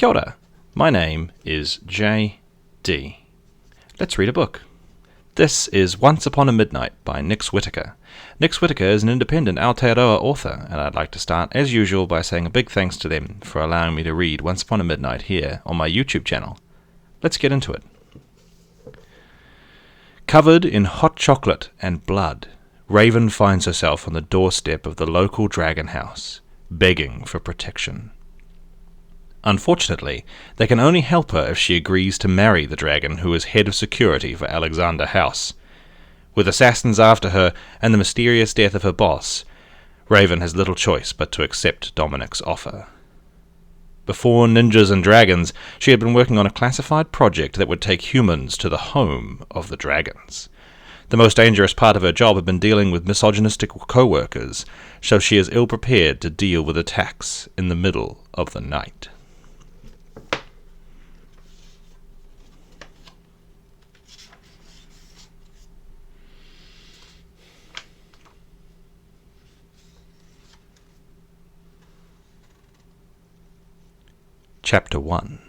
Kia ora. My name is J.D. Let's read a book. This is Once Upon a Midnight by Nix Whittaker. Nix Whittaker is an independent Aotearoa author, and I'd like to start, as usual, by saying a big thanks to them for allowing me to read Once Upon a Midnight here on my YouTube channel. Let's get into it. Covered in hot chocolate and blood, Raven finds herself on the doorstep of the local dragon house, begging for protection. Unfortunately, they can only help her if she agrees to marry the dragon who is head of security for Alexander House. With assassins after her and the mysterious death of her boss, Raven has little choice but to accept Dominic's offer. Before Ninjas and Dragons, she had been working on a classified project that would take humans to the home of the dragons. The most dangerous part of her job had been dealing with misogynistic co-workers, so she is ill-prepared to deal with attacks in the middle of the night. Chapter 1.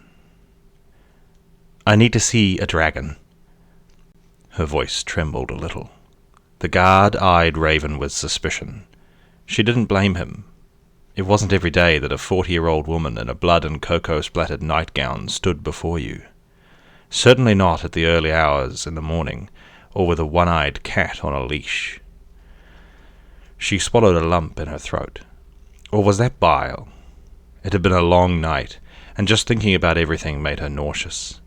I need to see a dragon. Her voice trembled a little. The guard eyed Raven with suspicion. She didn't blame him. It wasn't every day that a 40-year-old woman in a blood and cocoa-splattered nightgown stood before you. Certainly not at the early hours in the morning, or with a one-eyed cat on a leash. She swallowed a lump in her throat. Or was that bile? It had been a long night, and just thinking about everything made her nauseous.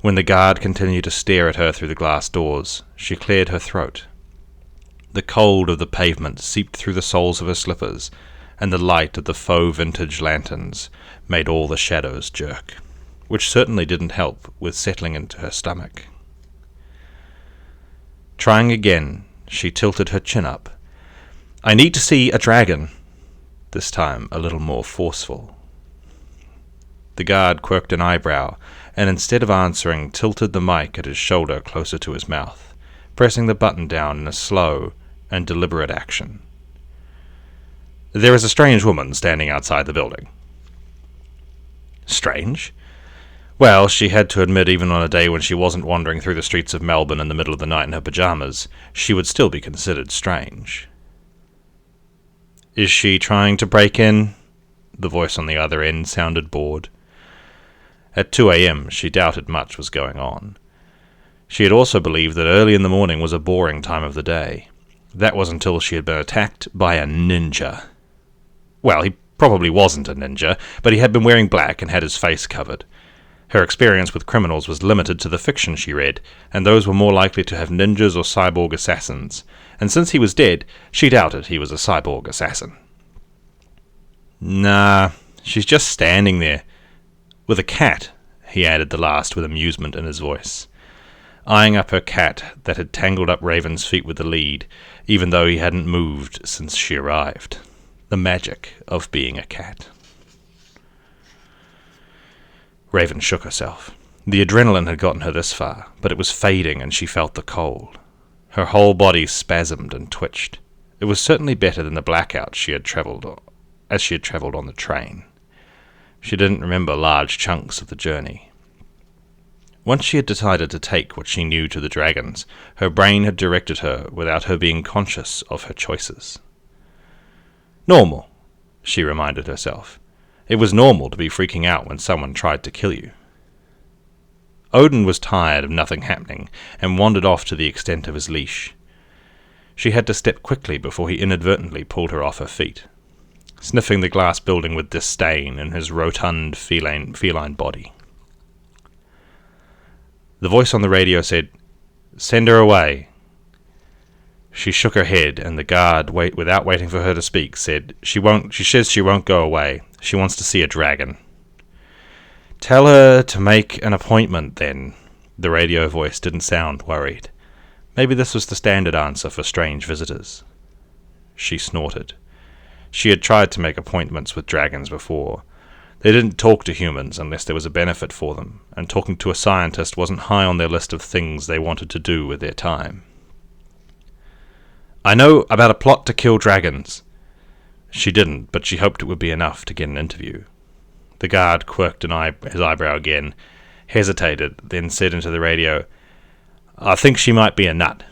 When the guard continued to stare at her through the glass doors, she cleared her throat. The cold of the pavement seeped through the soles of her slippers, and the light of the faux vintage lanterns made all the shadows jerk, which certainly didn't help with settling into her stomach. Trying again, she tilted her chin up. I need to see a dragon, this time a little more forceful. The guard quirked an eyebrow, and instead of answering, tilted the mic at his shoulder closer to his mouth, pressing the button down in a slow and deliberate action. There is a strange woman standing outside the building. Strange? Well, she had to admit even on a day when she wasn't wandering through the streets of Melbourne in the middle of the night in her pajamas, she would still be considered strange. Is she trying to break in? The voice on the other end sounded bored. At 2 a.m. she doubted much was going on. She had also believed that early in the morning was a boring time of the day. That was until she had been attacked by a ninja. Well, he probably wasn't a ninja, but he had been wearing black and had his face covered. Her experience with criminals was limited to the fiction she read, and those were more likely to have ninjas or cyborg assassins, and since he was dead, she doubted he was a cyborg assassin. Nah, she's just standing there. With a cat, he added the last with amusement in his voice, eyeing up her cat that had tangled up Raven's feet with the lead, even though he hadn't moved since she arrived. The magic of being a cat. Raven shook herself. The adrenaline had gotten her this far, but it was fading and she felt the cold. Her whole body spasmed and twitched. It was certainly better than the blackout as she had travelled on the train. She didn't remember large chunks of the journey. Once she had decided to take what she knew to the dragons, her brain had directed her without her being conscious of her choices. Normal, she reminded herself. It was normal to be freaking out when someone tried to kill you. Odin was tired of nothing happening and wandered off to the extent of his leash. She had to step quickly before he inadvertently pulled her off her feet, sniffing the glass building with disdain in his rotund feline body. The voice on the radio said, "Send her away." She shook her head, and the guard, without waiting for her to speak, said, She says she won't go away. She wants to see a dragon." "Tell her to make an appointment, then." The radio voice didn't sound worried. Maybe this was the standard answer for strange visitors. She snorted. She had tried to make appointments with dragons before. They didn't talk to humans unless there was a benefit for them, and talking to a scientist wasn't high on their list of things they wanted to do with their time. "I know about a plot to kill dragons." She didn't, but she hoped it would be enough to get an interview. The guard quirked his eyebrow again, hesitated, then said into the radio, "I think she might be a nut."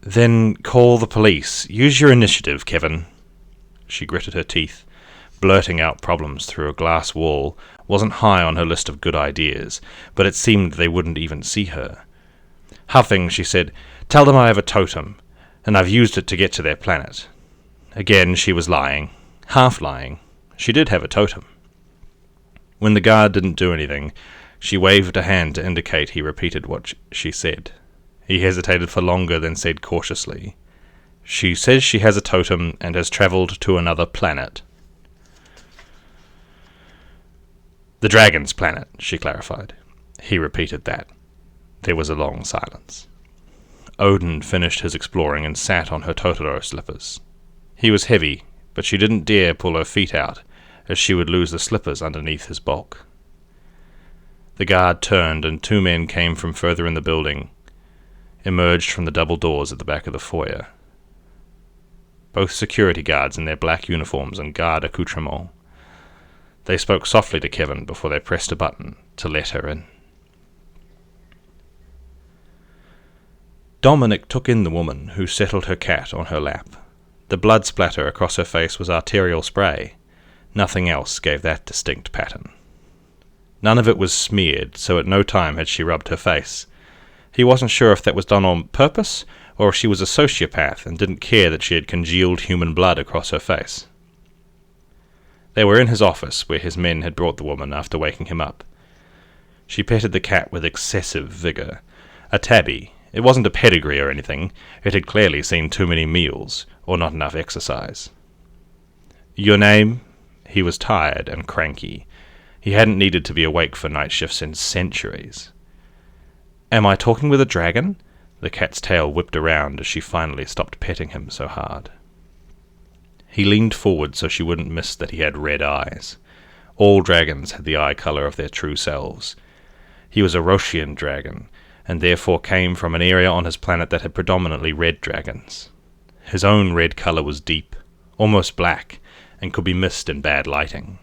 "Then call the police. Use your initiative, Kevin." She gritted her teeth. Blurting out problems through a glass wall wasn't high on her list of good ideas, but it seemed they wouldn't even see her. Huffing, she said, "Tell them I have a totem, and I've used it to get to their planet." Again she was lying. Half lying. She did have a totem. When the guard didn't do anything, she waved a hand to indicate he repeated what she said. He hesitated for longer, then said cautiously, "She says she has a totem and has travelled to another planet." "The Dragon's planet," she clarified. He repeated that. There was a long silence. Odin finished his exploring and sat on her Totoro slippers. He was heavy, but she didn't dare pull her feet out, as she would lose the slippers underneath his bulk. The guard turned, and two men came from further in the building, emerged from the double doors at the back of the foyer. Both security guards in their black uniforms and guard accoutrements. They spoke softly to Kevin before they pressed a button to let her in. Dominic took in the woman, who settled her cat on her lap. The blood splatter across her face was arterial spray. Nothing else gave that distinct pattern. None of it was smeared, so at no time had she rubbed her face. He wasn't sure if that was done on purpose, or if she was a sociopath and didn't care that she had congealed human blood across her face. They were in his office, where his men had brought the woman after waking him up. She petted the cat with excessive vigour. A tabby. It wasn't a pedigree or anything. It had clearly seen too many meals, or not enough exercise. "Your name?" He was tired and cranky. He hadn't needed to be awake for night shifts in centuries. "Am I talking with a dragon?" The cat's tail whipped around as she finally stopped petting him so hard. He leaned forward so she wouldn't miss that he had red eyes. All dragons had the eye colour of their true selves. He was a Roshian dragon, and therefore came from an area on his planet that had predominantly red dragons. His own red colour was deep, almost black, and could be missed in bad lighting.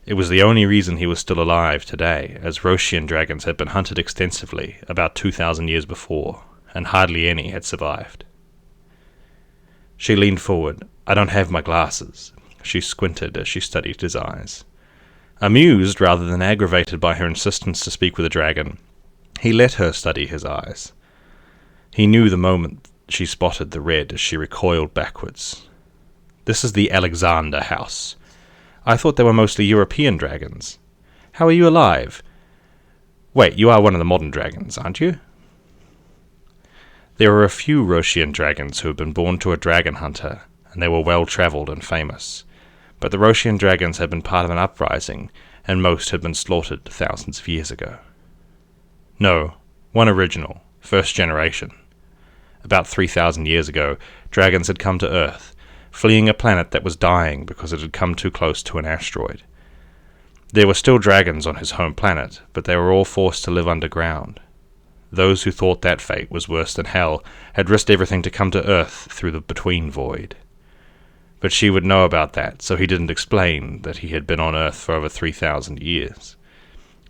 It was the only reason he was still alive today, as Roshian dragons had been hunted extensively about 2,000 years before, and hardly any had survived. She leaned forward. "I don't have my glasses." She squinted as she studied his eyes. Amused rather than aggravated by her insistence to speak with a dragon, he let her study his eyes. He knew the moment she spotted the red as she recoiled backwards. "This is the Alexander house. I thought they were mostly European dragons. How are you alive? Wait, you are one of the modern dragons, aren't you?" There were a few Roshian dragons who had been born to a dragon hunter, and they were well-travelled and famous. But the Roshian dragons had been part of an uprising, and most had been slaughtered thousands of years ago. No, one original, first generation. About 3,000 years ago, dragons had come to Earth, fleeing a planet that was dying because it had come too close to an asteroid. There were still dragons on his home planet, but they were all forced to live underground. Those who thought that fate was worse than hell had risked everything to come to Earth through the between void. But she would know about that, so he didn't explain that he had been on Earth for over 3,000 years.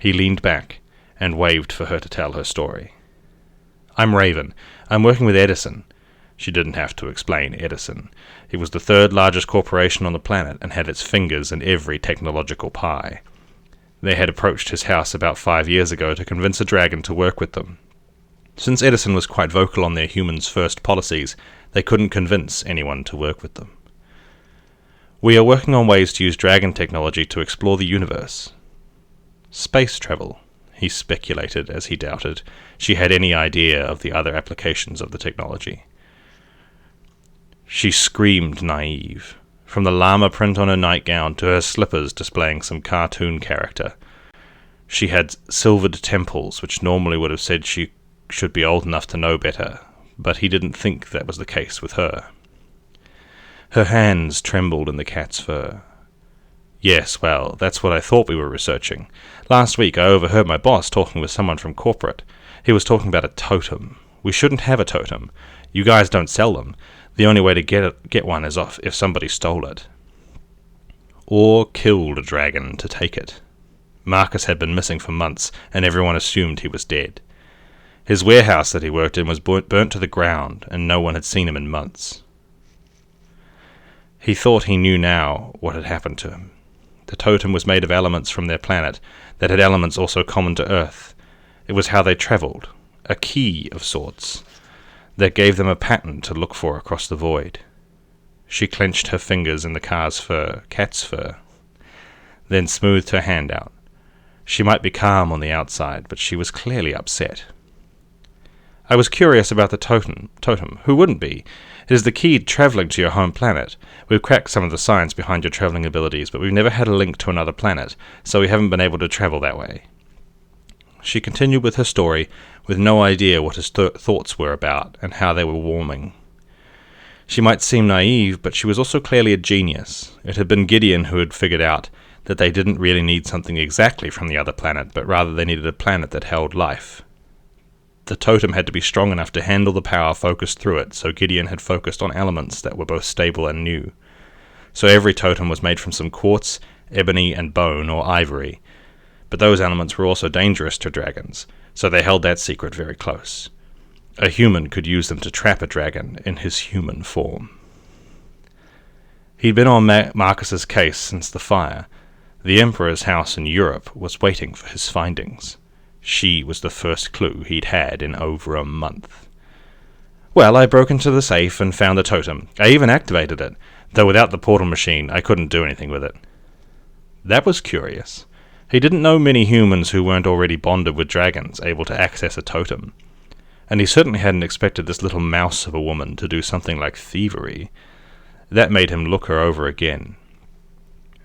He leaned back and waved for her to tell her story. "I'm Raven. I'm working with Edison." She didn't have to explain Edison. It was the third largest corporation on the planet and had its fingers in every technological pie. They had approached his house about 5 years ago to convince a dragon to work with them. Since Edison was quite vocal on their humans first policies, they couldn't convince anyone to work with them. "We are working on ways to use dragon technology to explore the universe." Space travel, he speculated as he doubted she had any idea of the other applications of the technology. She screamed naive, from the llama print on her nightgown to her slippers displaying some cartoon character. She had silvered temples, which normally would have said she should be old enough to know better, but he didn't think that was the case with her. Her hands trembled in the cat's fur. "Yes, well, that's what I thought we were researching. Last week I overheard my boss talking with someone from corporate. He was talking about a totem. We shouldn't have a totem. You guys don't sell them. The only way to get one is if somebody stole it." or killed a dragon to take it. Marcus had been missing for months, and everyone assumed he was dead. His warehouse that he worked in was burnt to the ground, and no one had seen him in months. He thought he knew now what had happened to him. The totem was made of elements from their planet that had elements also common to Earth. It was how they travelled, a key of sorts, that gave them a pattern to look for across the void. She clenched her fingers in the cat's fur, then smoothed her hand out. She might be calm on the outside, but she was clearly upset. I was curious about the totem. Who wouldn't be? It is the key to travelling to your home planet. We've cracked some of the science behind your travelling abilities, but we've never had a link to another planet, so we haven't been able to travel that way. She continued with her story, with no idea what his thoughts were about, and how they were warming. She might seem naive, but she was also clearly a genius. It had been Gideon who had figured out that they didn't really need something exactly from the other planet, but rather they needed a planet that held life. The totem had to be strong enough to handle the power focused through it, so Gideon had focused on elements that were both stable and new. So every totem was made from some quartz, ebony, and bone or ivory. But those elements were also dangerous to dragons, so they held that secret very close. A human could use them to trap a dragon in his human form. He'd been on Marcus's case since the fire. The Emperor's house in Europe was waiting for his findings. She was the first clue he'd had in over a month. Well, I broke into the safe and found the totem. I even activated it, though without the portal machine I couldn't do anything with it. That was curious. He didn't know many humans who weren't already bonded with dragons able to access a totem. And he certainly hadn't expected this little mouse of a woman to do something like thievery. That made him look her over again.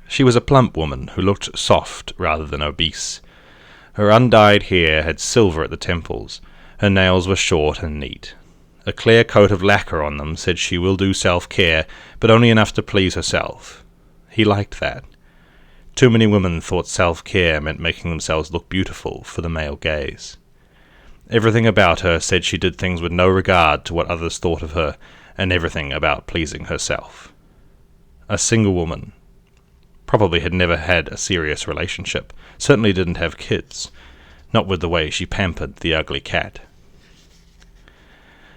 She was a plump woman who looked soft rather than obese. Her undyed hair had silver at the temples. Her nails were short and neat. A clear coat of lacquer on them said she will do self-care, but only enough to please herself. He liked that. Too many women thought self-care meant making themselves look beautiful for the male gaze. Everything about her said she did things with no regard to what others thought of her, and everything about pleasing herself. A single woman. Probably had never had a serious relationship. Certainly didn't have kids. Not with the way she pampered the ugly cat.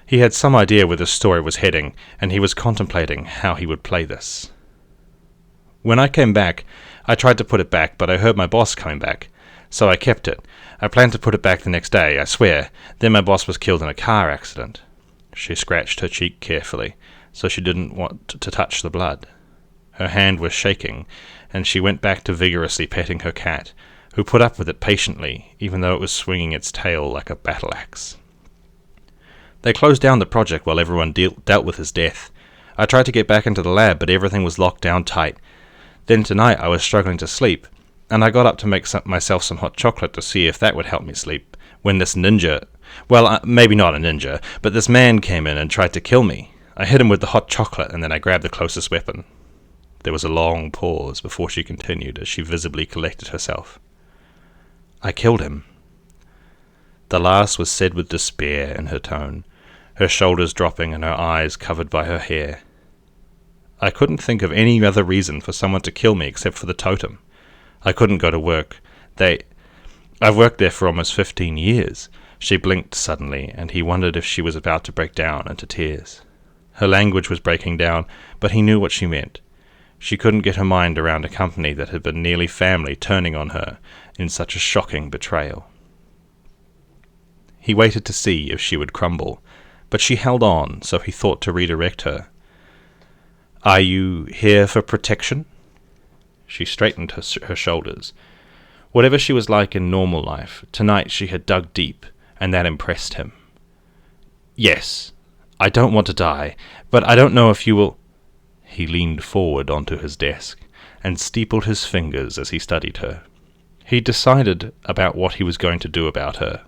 He had some idea where this story was heading, and he was contemplating how he would play this. When I came back, I tried to put it back, but I heard my boss coming back, so I kept it. I planned to put it back the next day, I swear. Then my boss was killed in a car accident. She scratched her cheek carefully, so she didn't want to touch the blood. Her hand was shaking, and she went back to vigorously petting her cat, who put up with it patiently, even though it was swinging its tail like a battle-axe. They closed down the project while everyone dealt with his death. I tried to get back into the lab, but everything was locked down tight. Then tonight I was struggling to sleep, and I got up to make myself some hot chocolate to see if that would help me sleep, when this ninja... Well, maybe not a ninja, but this man came in and tried to kill me. I hit him with the hot chocolate, and then I grabbed the closest weapon. There was a long pause before she continued, as she visibly collected herself. I killed him. The last was said with despair in her tone, her shoulders dropping and her eyes covered by her hair. I couldn't think of any other reason for someone to kill me except for the totem. I couldn't go to work. I've worked there for almost 15 years. She blinked suddenly, and he wondered if she was about to break down into tears. Her language was breaking down, but he knew what she meant. She couldn't get her mind around a company that had been nearly family turning on her in such a shocking betrayal. He waited to see if she would crumble, but she held on, so he thought to redirect her. Are you here for protection? She straightened her shoulders. Whatever she was like in normal life, tonight she had dug deep, and that impressed him. Yes, I don't want to die, but I don't know if you will... He leaned forward onto his desk, and steepled his fingers as he studied her. He decided about what he was going to do about her.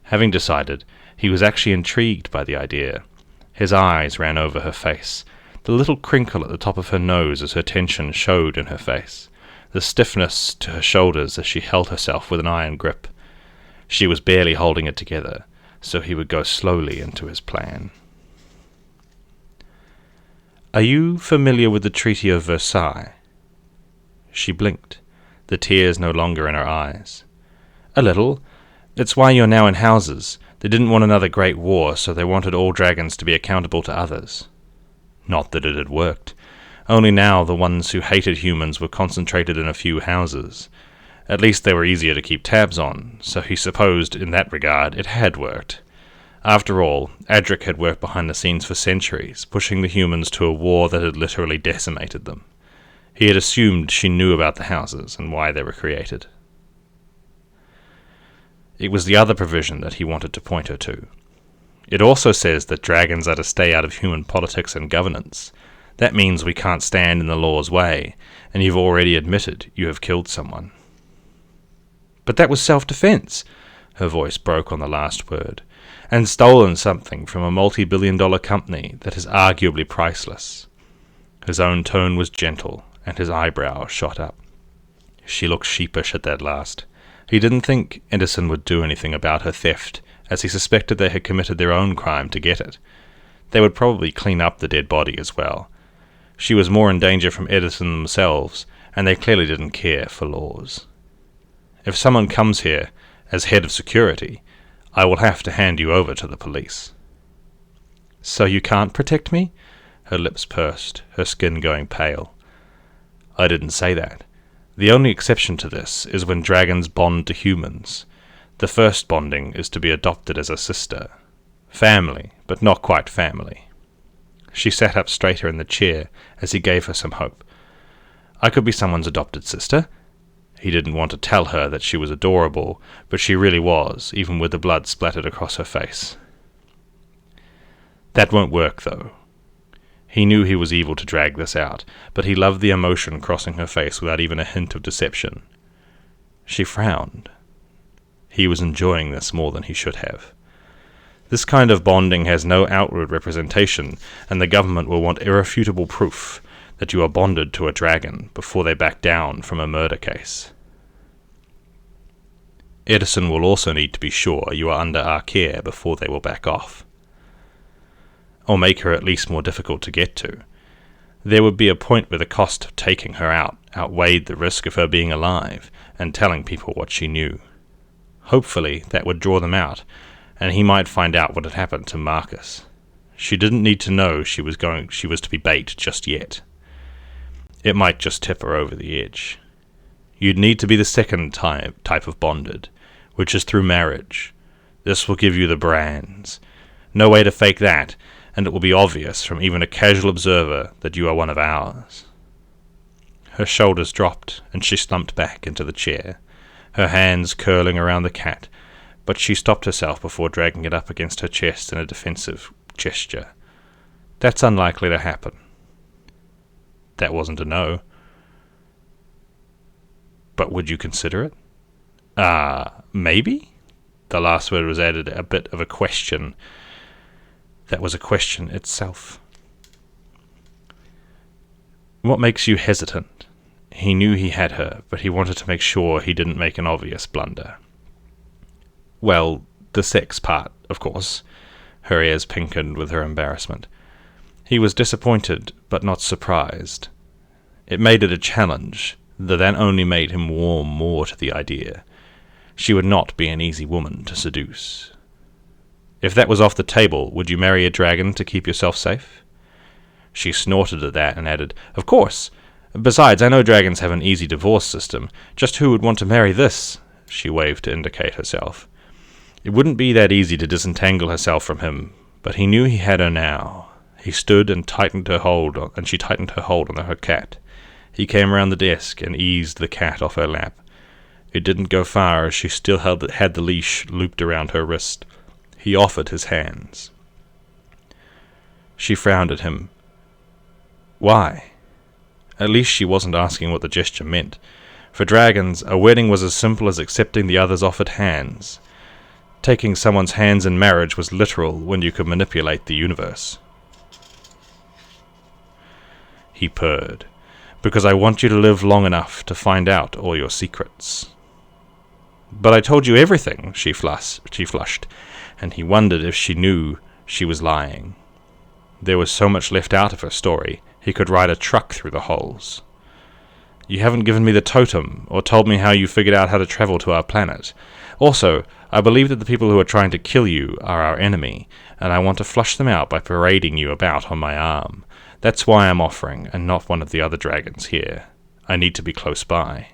Having decided, he was actually intrigued by the idea. His eyes ran over her face, the little crinkle at the top of her nose as her tension showed in her face, the stiffness to her shoulders as she held herself with an iron grip. She was barely holding it together, so he would go slowly into his plan. Are you familiar with the Treaty of Versailles? She blinked, the tears no longer in her eyes. "A little. It's why you're now in houses. They didn't want another great war, so they wanted all dragons to be accountable to others." Not that it had worked. Only now the ones who hated humans were concentrated in a few houses. At least they were easier to keep tabs on, so he supposed in that regard it had worked. After all, Adric had worked behind the scenes for centuries, pushing the humans to a war that had literally decimated them. He had assumed she knew about the houses and why they were created. It was the other provision that he wanted to point her to. It also says that dragons are to stay out of human politics and governance. That means we can't stand in the law's way, and you've already admitted you have killed someone. "But that was self-defense," her voice broke on the last word, "and stolen something from a multi-billion-dollar company that is arguably priceless." His own tone was gentle, and his eyebrows shot up. She looked sheepish at that last. He didn't think Edison would do anything about her theft, as he suspected they had committed their own crime to get it. They would probably clean up the dead body as well. She was more in danger from Edison themselves, and they clearly didn't care for laws. "If someone comes here as head of security, I will have to hand you over to the police." "So you can't protect me?" Her lips pursed, her skin going pale. "I didn't say that. The only exception to this is when dragons bond to humans. The first bonding is to be adopted as a sister. Family, but not quite family." She sat up straighter in the chair as he gave her some hope. "I could be someone's adopted sister." He didn't want to tell her that she was adorable, but she really was, even with the blood splattered across her face. "That won't work, though." He knew he was evil to drag this out, but he loved the emotion crossing her face without even a hint of deception. She frowned. He was enjoying this more than he should have. This kind of bonding has no outward representation, and the government will want irrefutable proof that you are bonded to a dragon before they back down from a murder case. Edison will also need to be sure you are under our care before they will back off. Or make her at least more difficult to get to. There would be a point where the cost of taking her out outweighed the risk of her being alive and telling people what she knew. Hopefully that would draw them out, and he might find out what had happened to Marcus. She didn't need to know she was to be bait just yet. It might just tip her over the edge. You'd need to be the second type of bonded, which is through marriage. This will give you the brands. No way to fake that, and it will be obvious from even a casual observer that you are one of ours. Her shoulders dropped, and she slumped back into the chair, her hands curling around the cat, but she stopped herself before dragging it up against her chest in a defensive gesture. "That's unlikely to happen." That wasn't a no. "But would you consider it?" Maybe?" The last word was added a bit of a question. That was a question itself. "What makes you hesitant?" He knew he had her, but he wanted to make sure he didn't make an obvious blunder. "Well, the sex part, of course." Her ears pinkened with her embarrassment. He was disappointed, but not surprised. It made it a challenge, though that only made him warm more to the idea. She would not be an easy woman to seduce. "If that was off the table, would you marry a dragon to keep yourself safe?" She snorted at that and added, "Of course. Besides, I know dragons have an easy divorce system. Just who would want to marry this?" She waved to indicate herself. It wouldn't be that easy to disentangle herself from him, but he knew he had her now. He stood and tightened her hold, and she tightened her hold on her cat. He came around the desk and eased the cat off her lap. It didn't go far, as she still had the leash looped around her wrist. He offered his hands. She frowned at him. Why? At least she wasn't asking what the gesture meant. For dragons, a wedding was as simple as accepting the other's offered hands. Taking someone's hands in marriage was literal when you could manipulate the universe. He purred. "Because I want you to live long enough to find out all your secrets." "But I told you everything," she flushed, and he wondered if she knew she was lying. There was so much left out of her story, he could ride a truck through the holes. You haven't given me the totem, or told me how you figured out how to travel to our planet. Also, I believe that the people who are trying to kill you are our enemy, and I want to flush them out by parading you about on my arm. That's why I'm offering, and not one of the other dragons here. I need to be close by."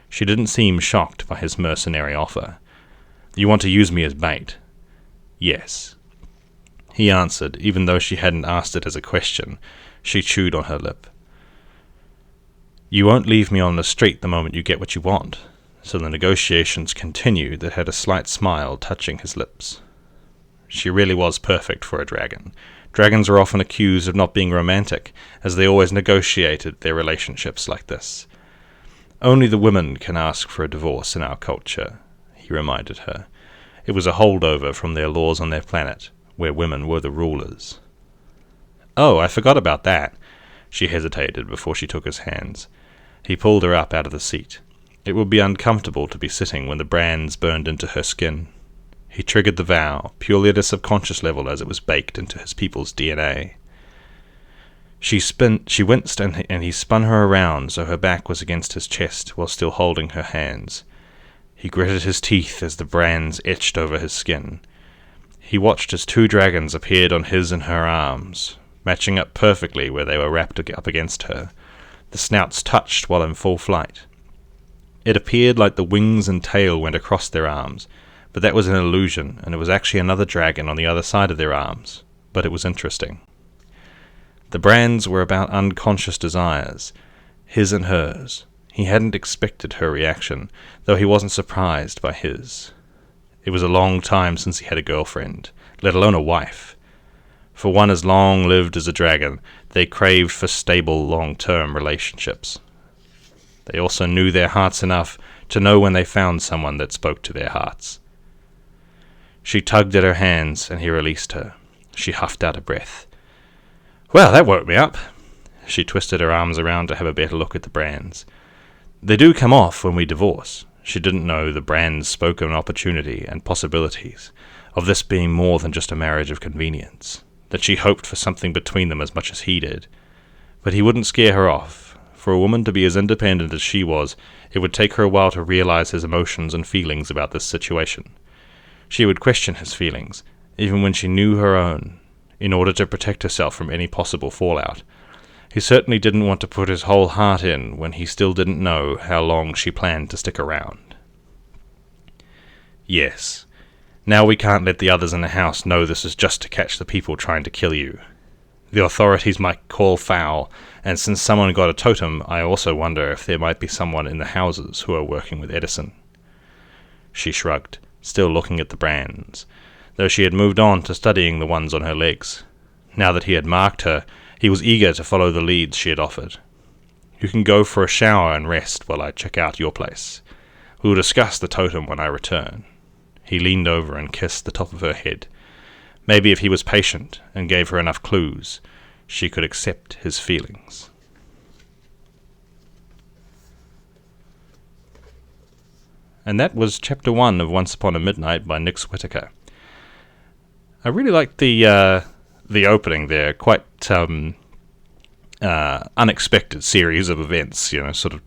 She didn't seem shocked by his mercenary offer. "You want to use me as bait?" "Yes," he answered, even though she hadn't asked it as a question. She chewed on her lip. "You won't leave me on the street the moment you get what you want." So the negotiations continued that had a slight smile touching his lips. She really was perfect for a dragon. Dragons are often accused of not being romantic, as they always negotiated their relationships like this. "Only the women can ask for a divorce in our culture," he reminded her. It was a holdover from their laws on their planet, where women were the rulers. "Oh, I forgot about that." She hesitated before she took his hands. He pulled her up out of the seat. It would be uncomfortable to be sitting when the brands burned into her skin. He triggered the vow, purely at a subconscious level as it was baked into his people's DNA. She winced, and he spun her around so her back was against his chest while still holding her hands. He gritted his teeth as the brands etched over his skin. He watched as 2 dragons appeared on his and her arms, matching up perfectly where they were wrapped up against her. The snouts touched while in full flight. It appeared like the wings and tail went across their arms, but that was an illusion, and it was actually another dragon on the other side of their arms. But it was interesting. The brands were about unconscious desires, his and hers. He hadn't expected her reaction, though he wasn't surprised by his. It was a long time since he had a girlfriend, let alone a wife. For one as long-lived as a dragon, they craved for stable, long-term relationships. They also knew their hearts enough to know when they found someone that spoke to their hearts. She tugged at her hands, and he released her. She huffed out a breath. "Well, that woke me up." She twisted her arms around to have a better look at the brands. "They do come off when we divorce." She didn't know the brands spoke of an opportunity and possibilities, of this being more than just a marriage of convenience, that she hoped for something between them as much as he did. But he wouldn't scare her off. For a woman to be as independent as she was, it would take her a while to realize his emotions and feelings about this situation. She would question his feelings, even when she knew her own, in order to protect herself from any possible fallout. He certainly didn't want to put his whole heart in when he still didn't know how long she planned to stick around. "Yes. Now we can't let the others in the house know this is just to catch the people trying to kill you. The authorities might call foul, and since someone got a totem, I also wonder if there might be someone in the houses who are working with Edison." She shrugged, still looking at the brands, though she had moved on to studying the ones on her legs. Now that he had marked her, he was eager to follow the leads she had offered. "You can go for a shower and rest while I check out your place. We will discuss the totem when I return." He leaned over and kissed the top of her head. Maybe if he was patient and gave her enough clues, she could accept his feelings. And that was Chapter 1 of Once Upon a Midnight by Nix Whittaker. I really liked the opening there. Quite unexpected series of events, sort of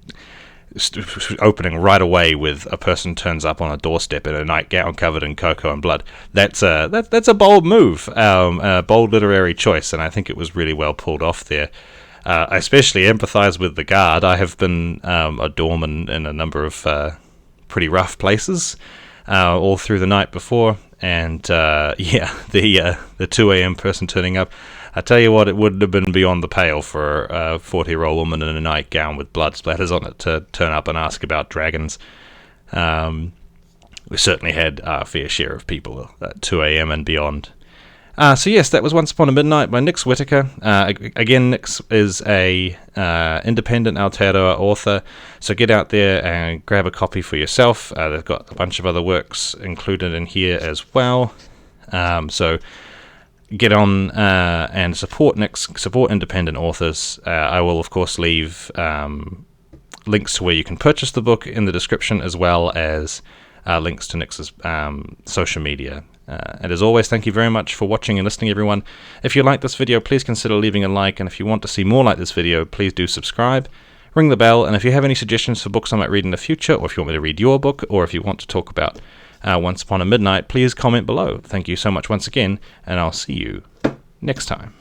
opening right away with a person turns up on a doorstep in a nightgown covered in cocoa and blood. That's a bold move, a bold literary choice, and I think it was really well pulled off there. I especially empathize with the guard. I have been a doorman in a number of pretty rough places all through the night before, and the 2 a.m. person turning up, I tell you what, it wouldn't have been beyond the pale for a 40-year-old woman in a nightgown with blood splatters on it to turn up and ask about dragons. We certainly had our fair share of people at 2 a.m. and beyond. So yes, that was Once Upon a Midnight by Nix Whittaker. Again, Nix is a independent Aotearoa author, so get out there and grab a copy for yourself. They've got a bunch of other works included in here as well. So get on and support Nix, support independent authors. I will, of course, leave links to where you can purchase the book in the description, as well as links to Nix's social media. And as always, thank you very much for watching and listening, everyone. If you like this video, please consider leaving a like, and if you want to see more like this video, please do subscribe. ring the bell, and if you have any suggestions for books I might read in the future, or if you want me to read your book, or if you want to talk about Once Upon a Midnight, please comment below. Thank you so much once again, and I'll see you next time.